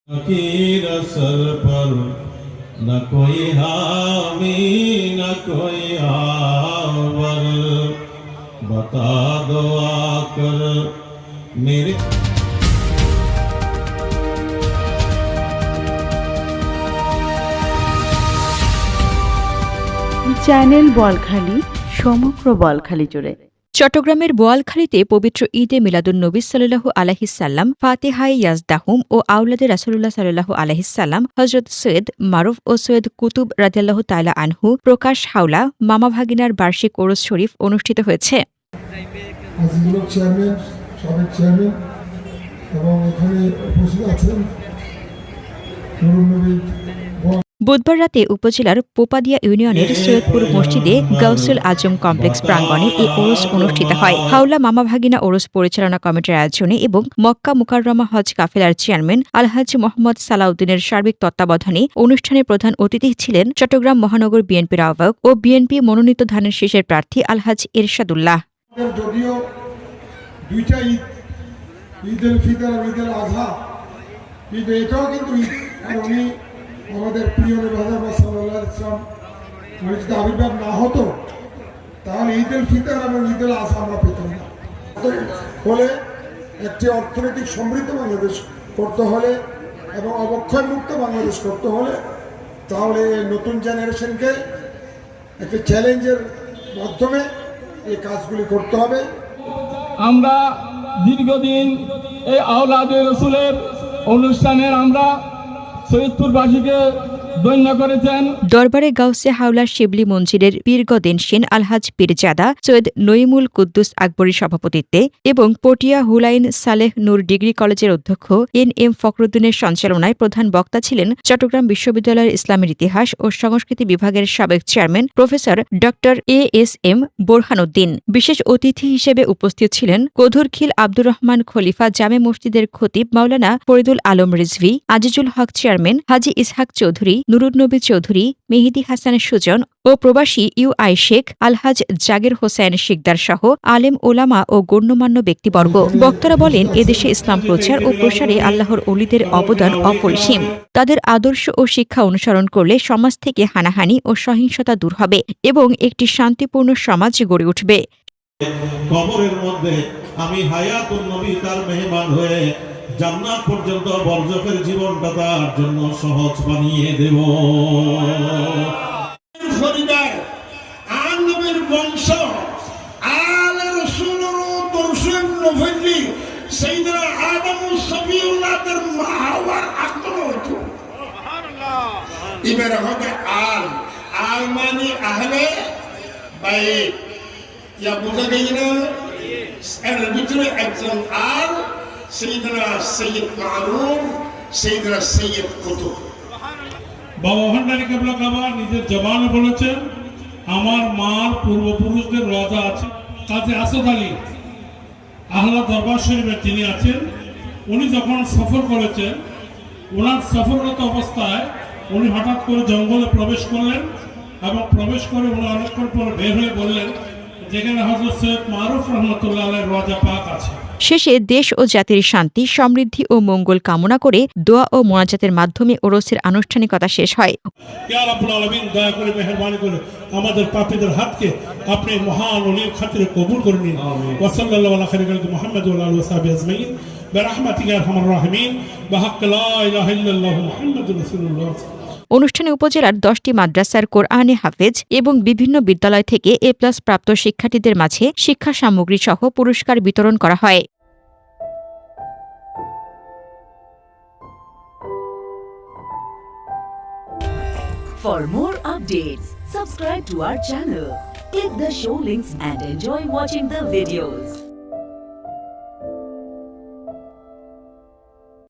फकीर सर पर न कोई हामी न कोई आवर बता दो आकर मेरे চ্যানেল বলখালি সমগ্র বলখালি জুড়ে। চট্টগ্রামের বোয়ালখালীতে পবিত্র ঈদে মিলাদুন্নবী সাল্লাল্লাহু আলাইহিসসাল্লাম, ফাতিহায়ে ইয়াজদাহুম ও আওলাদে রাসূলুল্লাহ সাল্লাল্লাহু আলাইহিসসাল্লাম, হযরত সৈয়দ মারুফ ও সৈয়দ কুতুব রাদিয়াল্লাহু তাআলা আনহু প্রকাশ হাওলা মামা ভাগিনার বার্ষিক ওরস শরীফ অনুষ্ঠিত হয়েছে। আজিজুল চেয়ারম্যান, সাবেক চেয়ারম্যান এবং এখানে উপস্থিত আছেন নুরুন্নবী। বুধবার রাতে উপজেলার পোপাদিয়া ইউনিয়নের সৈয়দপুর মসজিদে গাউসুল আজম কমপ্লেক্স প্রাঙ্গণে এই ওরস অনুষ্ঠিত হয়। হাওলা মামা ভাগিনা ওরস পরিচালনা কমিটির আয়োজনে এবং মক্কা মুকাররমা হজ কাফেলার চেয়ারম্যান আলহাজ মোহাম্মদ সালাউদ্দিনের সার্বিক তত্ত্বাবধানে অনুষ্ঠানে প্রধান অতিথি ছিলেন চট্টগ্রাম মহানগর বিএনপির আহ্বায়ক ও বিএনপি মনোনীত ধানের শীষের প্রার্থী আলহাজ এরশাদুল্লাহ। যদিও দুইটা ঈদ, ঈদ উল ফিতর আর ঈদ উল আযহা, কিন্তু এটাও কিন্তু ঈদ। আর উনি আমাদের প্রিয় নবী হযরত সাল্লাল্লাহু আলাইহি ওয়াসাল্লাম যদি আবির্ভাব না হতো তাহলে ঈদ উল ফিতর এবং ঈদ উল আযহা আমরা পেতাম না। ফলে একটি অর্থনৈতিক সমৃদ্ধ বাংলাদেশ করতে হলে এবং অবক্ষয়মুক্ত বাংলাদেশ করতে হলে তাহলে নতুন জেনারেশনকে একটি চ্যালেঞ্জের মাধ্যমে এই কাজগুলি করতে হবে। আমরা দীর্ঘদিন এই আওলাদে রাসূলের অনুষ্ঠানের আমরা সৈয়দপুরবাসীকে ধন্য করেছেন। দরবারে গাউসে হাওলার শিবলি মঞ্জিরের পীরগদিন সেন আলহাজ পীরজাদা সৈয়দ নঈমুল কুদ্দুস আকবরীর সভাপতিত্বে এবং পটিয়া হুলাইন সালেহ নূর ডিগ্রি কলেজের অধ্যক্ষ এন.এম. ফখরুদ্দিনের সঞ্চালনায় প্রধান বক্তা ছিলেন চট্টগ্রাম বিশ্ববিদ্যালয়ের ইসলামের ইতিহাস ও সংস্কৃতি বিভাগের সাবেক চেয়ারম্যান প্রফেসর ড. এ.এস.এম. বোরহানউদ্দিন। বিশেষ অতিথি হিসেবে উপস্থিত ছিলেন কদুরখিল আব্দুর রহমান খলিফা জামে মসজিদের খতিব মাওলানা ফরিদুল আলম রিজভী, আজিজুল হক চেয়ারম্যান হাজী ইসহাক চৌধুরী, নুরুন্নবী চৌধুরী, মেহেদী হাসান সুজন ও প্রবাসী ইউআই শেখ আলহাজ জাগির হোসেন শিকদার সহ আলেম ওলামা ও গণ্যমান্য ব্যক্তিবর্গ। বক্তারা বলেন, এদেশে ইসলাম প্রচার ও প্রসারে আল্লাহর অলিদের অবদান অপরিসীম। তাদের আদর্শ ও শিক্ষা অনুসরণ করলে সমাজ থেকে হানাহানি ও সহিংসতা দূর হবে এবং একটি শান্তিপূর্ণ সমাজ গড়ে উঠবে। কবরের মধ্যে আমি হায়াতুন নবী তার মেহমান হয়ে জান্নাত পর্যন্ত বরজখের জীবনটা তার জন্য সহজ বানিয়ে দেব। পরিবার আর নবীর বংশ আলে রাসূলের দর্শন নবী সাইয়েদনা আদম সফিউল্লাহর মা হাওয়ার আকল হতো। সুবহানাল্লাহ। এবারে হবে আল মানে আহলে বাইত। ইয়া বুঝা গেল না? এর ভিতরে একজন আল সাইয়েদনা সৈয়দ মারুফ, সাইয়েদনা সৈয়দ কুতুব। বাবা ভান্ডারী কেবলা কাবা নিজের জবানে বলেছেন, আমার মার পূর্বপুরুষদের রওজা আছে। কাজী আসাদ আলী আহলা দরবার শরীফের যিনি আছেন, উনি যখন সফর করেছেন, ওনার সফররত অবস্থায় উনি হঠাৎ করে জঙ্গলে প্রবেশ করলেন এবং প্রবেশ করে উনি অনেকক্ষণ পরে বের হয়ে বললেন যেখানে হযরত সৈয়দ মারুফ রাহমাতুল্লাহ আলাইহির রওজা পাক আছে। শেষে দেশ ও জাতির শান্তি, সমৃদ্ধি ও মঙ্গল কামনা করে দোয়া ও মোনাজাতের মাধ্যমে ওরসের আনুষ্ঠানিকতা শেষ হয়। ইয়া রাব্বুল আলামিন, দয়া করে মেহেরবানি করে আমাদের পাপীদের হাতকে আপনি মহান ওলির খাতিরে কবুল করে নিন। ওয়া সাল্লাল্লাহু আলা খায়রি খালকি মুহাম্মদ ওয়া আলিহি ওয়া সাহবিহি আজমাইন বিরহমাতিকা ইয়া আরহামার রাহিমিন বিহাক্কি লা ইলাহা ইল্লাল্লাহু মুহাম্মাদুর রাসূলুল্লাহ। অনুষ্ঠানে উপজেলার 10টি মাদ্রাসার কোরআনে হাফেজ এবং বিভিন্ন বিদ্যালয় থেকে এ+ প্রাপ্ত শিক্ষার্থীদের মাঝে শিক্ষা সামগ্রী সহ পুরস্কার বিতরণ করা হয়। For more updates, subscribe to our channel, click the show links and enjoy watching the videos.